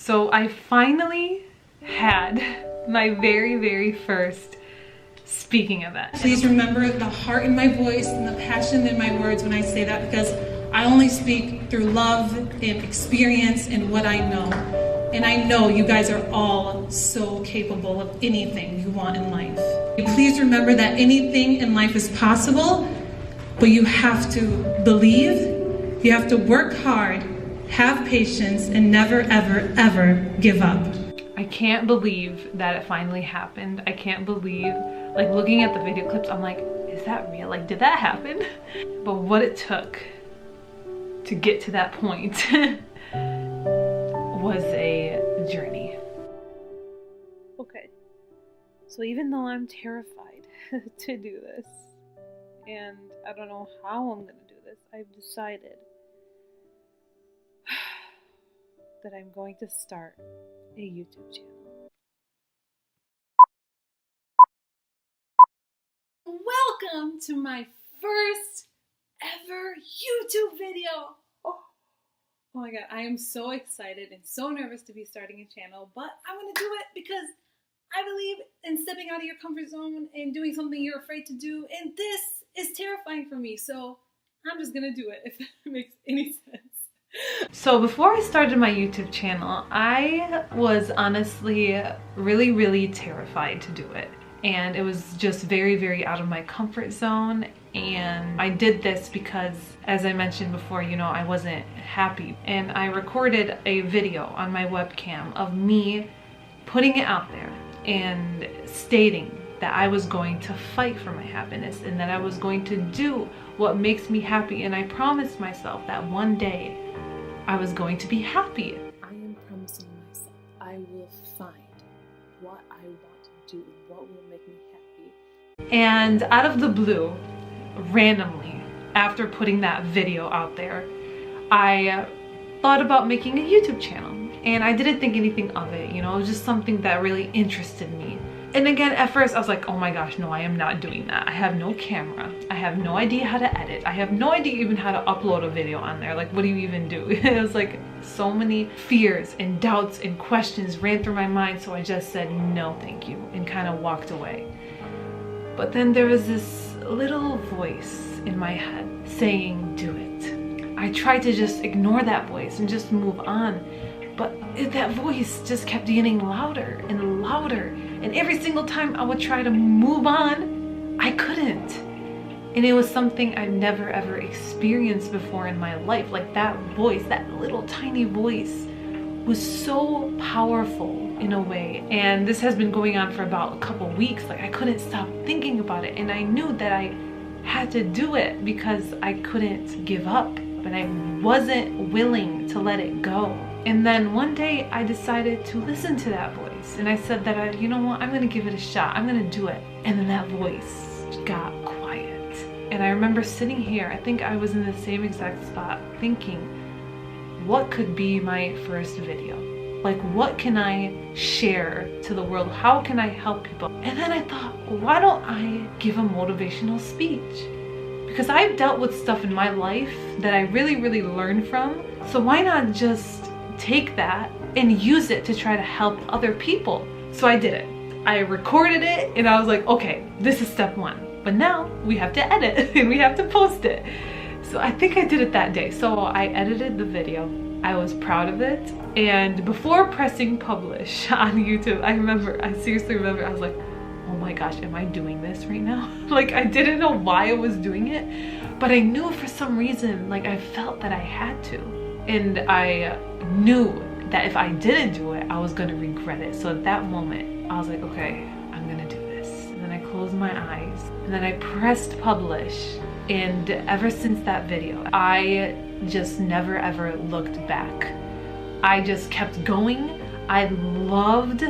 So I finally had my very first speaking event. Please remember the heart in my voice and the passion in my words when I say that, because I only speak through love and experience and what I know. And I know you guys are all so capable of anything you want in life. Please remember that anything in life is possible, but you have to believe, you have to work hard, have patience, and never, ever give up. I can't believe that it finally happened. I can't believe, like, looking at the video clips, I'm like, is that real? Like, did that happen? But what it took to get to that point was a journey. Okay, so even though I'm terrified to do this, and I don't know how I'm gonna do this, I've decided that I'm going to start a YouTube channel. Welcome to my first ever YouTube video. Oh my god, I am so excited and so nervous to be starting a channel, but I'm gonna do it because I believe in stepping out of your comfort zone and doing something you're afraid to do, and this is terrifying for me, so I'm just gonna do it, if that makes any sense. So before I started my YouTube channel, I was honestly really terrified to do it. And it was just very out of my comfort zone. And I did this because, as I mentioned before, you know, I wasn't happy. And I recorded a video on my webcam of me putting it out there and stating that I was going to fight for my happiness and that I was going to do what makes me happy. And I promised myself that one day I was going to be happy. I am promising myself I will find what I want to do, what will make me happy. And out of the blue, randomly, after putting that video out there, I thought about making a YouTube channel. And I didn't think anything of it, you know, it was just something that really interested me. And again, at first I was like, oh my gosh, no, I am not doing that. I have no camera. I have no idea how to edit. I have no idea even how to upload a video on there. Like, what do you even do? It was like so many fears and doubts and questions ran through my mind. So I just said, no, thank you, and kind of walked away. But then there was this little voice in my head saying, do it. I tried to just ignore that voice and just move on. But that voice just kept getting louder and louder. And every single time I would try to move on, I couldn't. And it was something I've never ever experienced before in my life. Like, that voice, that little tiny voice, was so powerful in a way. And this has been going on for about a couple weeks. Like, I couldn't stop thinking about it. And I knew that I had to do it because I couldn't give up. But I wasn't willing to let it go. And then one day I decided to listen to that voice. And I said that, you know what, I'm gonna give it a shot. I'm gonna do it. And then that voice got quiet. And I remember sitting here, I think I was in the same exact spot, thinking, what could be my first video? Like, what can I share to the world? How can I help people? And then I thought, why don't I give a motivational speech? Because I've dealt with stuff in my life that I really learned from. So why not just take that and use it to try to help other people? So I did it. I recorded it and I was like, okay, this is step one. But now we have to edit and we have to post it. So I think I did it that day. So I edited the video. I was proud of it. And before pressing publish on YouTube, I seriously remember, I was like, oh my gosh, am I doing this right now? Like, I didn't know why I was doing it, but I knew for some reason, like, I felt that I had to. And I knew that if I didn't do it, I was gonna regret it. So at that moment, I was like, okay, I'm gonna do this. And then I closed my eyes and then I pressed publish. And ever since that video, I just never ever looked back. I just kept going. I loved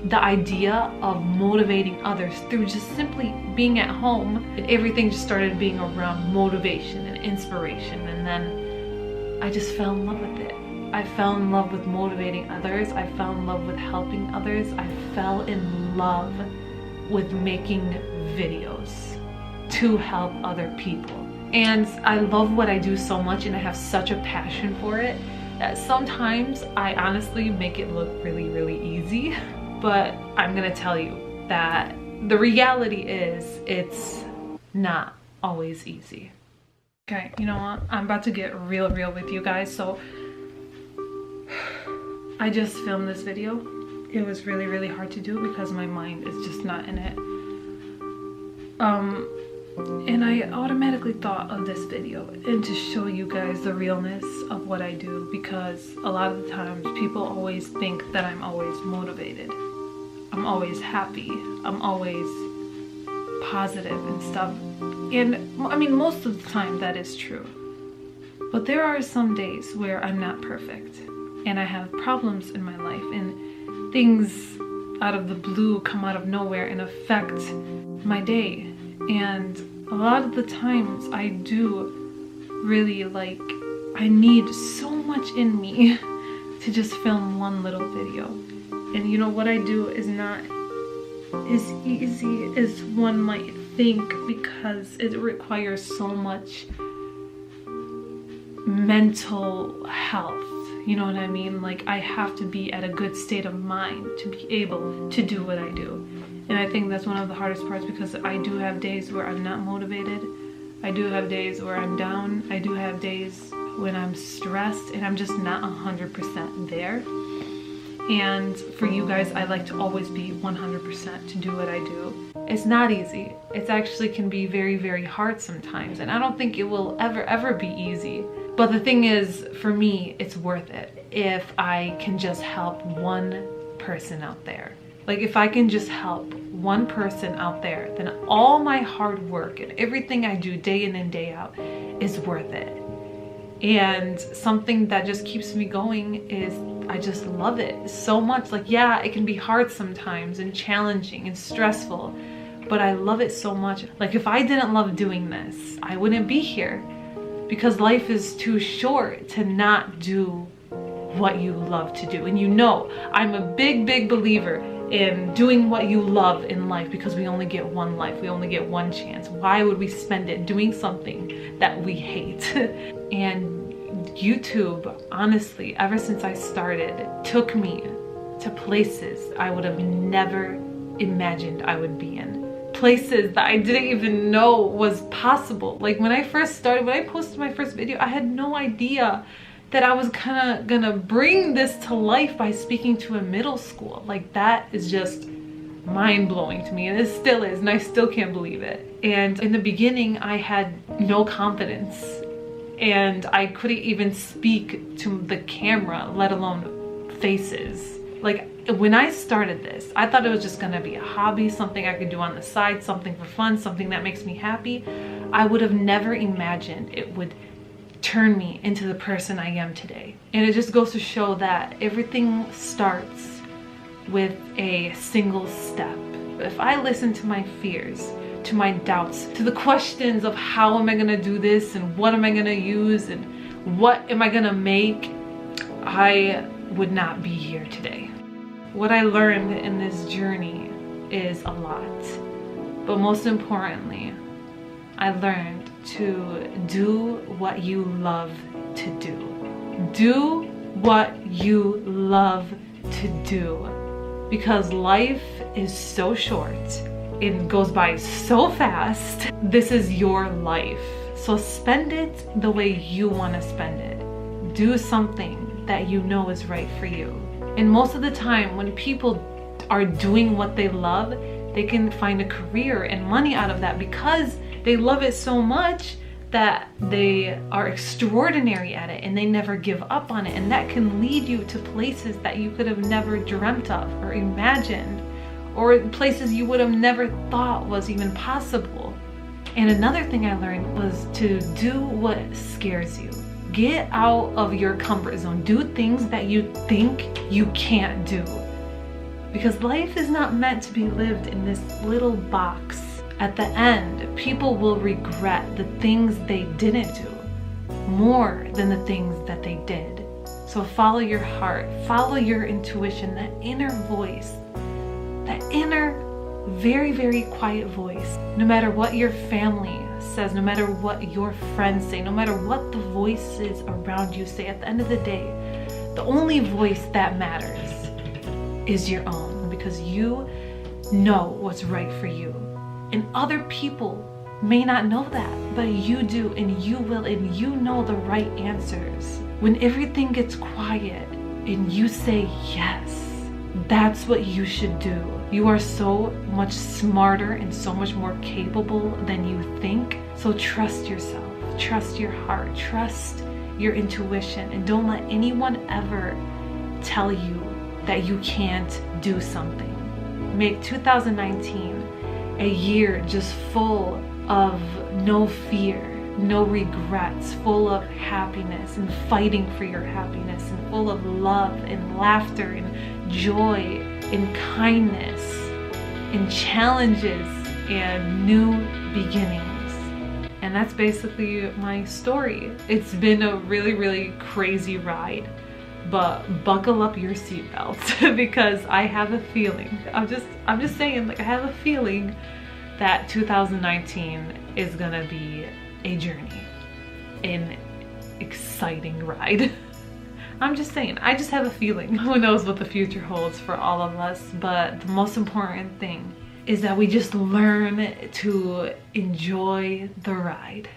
the idea of motivating others through just simply being at home. And everything just started being around motivation and inspiration. And then I just fell in love with it. I fell in love with motivating others. I fell in love with helping others. I fell in love with making videos to help other people. And I love what I do so much, and I have such a passion for it. Sometimes I honestly make it look really, really easy, but I'm gonna tell you that the reality is it's not always easy. Okay, you know what? I'm about to get real with you guys. So I just filmed this video. It was really, really hard to do because my mind is just not in it. And I automatically thought of this video and to show you guys the realness of what I do, because a lot of the times people always think that I'm always motivated. I'm always happy. I'm always positive and stuff. And I mean, most of the time that is true. But there are some days where I'm not perfect and I have problems in my life and things out of the blue come out of nowhere and affect my day. And a lot of the times I do really I need so much in me to just film one little video. And you know, what I do is not as easy as one might think, because it requires so much mental health. You know what I mean? Like, I have to be at a good state of mind to be able to do what I do. And I think that's one of the hardest parts, because I do have days where I'm not motivated. I do have days where I'm down. I do have days when I'm stressed and I'm just not 100% there. And for you guys, I like to always be 100% to do what I do. It's not easy. It actually can be very, very hard sometimes. And I don't think it will ever be easy. But the thing is, for me, it's worth it if I can just help one person out there. Like, if I can just help one person out there, then all my hard work and everything I do day in and day out is worth it. And something that just keeps me going is I just love it so much. Like, yeah, it can be hard sometimes and challenging and stressful, but I love it so much. Like, if I didn't love doing this, I wouldn't be here, because life is too short to not do what you love to do. And you know, I'm a big believer in doing what you love in life, because we only get one life. We only get one chance. Why would we spend it doing something that we hate? And YouTube, honestly, ever since I started, took me to places I would have never imagined I would be in. Places that I didn't even know was possible. Like, when I first started, when I posted my first video, I had no idea that I was kind of gonna bring this to life by speaking to a middle school. Like, that is just mind-blowing to me, and it still is, and I still can't believe it. And in the beginning, I had no confidence, and I couldn't even speak to the camera, let alone faces. Like, when I started this, I thought it was just gonna be a hobby, something I could do on the side, something for fun, something that makes me happy. I would have never imagined it would turn me into the person I am today. And it just goes to show that everything starts with a single step. If I listen to my fears, to my doubts, to the questions of how am I gonna do this and what am I gonna use and what am I gonna make, I would not be here today. What I learned in this journey is a lot, but most importantly, I learned to do what you love to do. Do what you love to do, because life is so short. It goes by so fast. This is your life. So spend it the way you want to spend it. Do something that you know is right for you. And most of the time, when people are doing what they love, they can find a career and money out of that, because they love it so much that they are extraordinary at it and they never give up on it. And that can lead you to places that you could have never dreamt of or imagined, or places you would have never thought was even possible. And another thing I learned was to do what scares you. Get out of your comfort zone. Do things that you think you can't do. Because life is not meant to be lived in this little box. At the end, people will regret the things they didn't do more than the things that they did. So follow your heart, follow your intuition, that inner voice, that inner, very quiet voice. No matter what your family says, no matter what your friends say, no matter what the voices around you say, at the end of the day, The only voice that matters is your own, because you know what's right for you. And other people may not know that, but you do, and you will, and you know the right answers. When everything gets quiet and you say yes, that's what you should do. You are so much smarter and so much more capable than you think. So trust yourself, trust your heart, trust your intuition, and don't let anyone ever tell you that you can't do something. Make 2019 a year just full of no fear, no regrets, full of happiness and fighting for your happiness, and full of love and laughter and joy and kindness and challenges and new beginnings. And that's basically my story. It's been a really, really crazy ride, but buckle up your seatbelts because I have a feeling, I'm just saying, like, I have a feeling that 2019 is gonna be a journey, an exciting ride. I'm just saying, I just have a feeling. Who knows what the future holds for all of us, but the most important thing is that we just learn to enjoy the ride.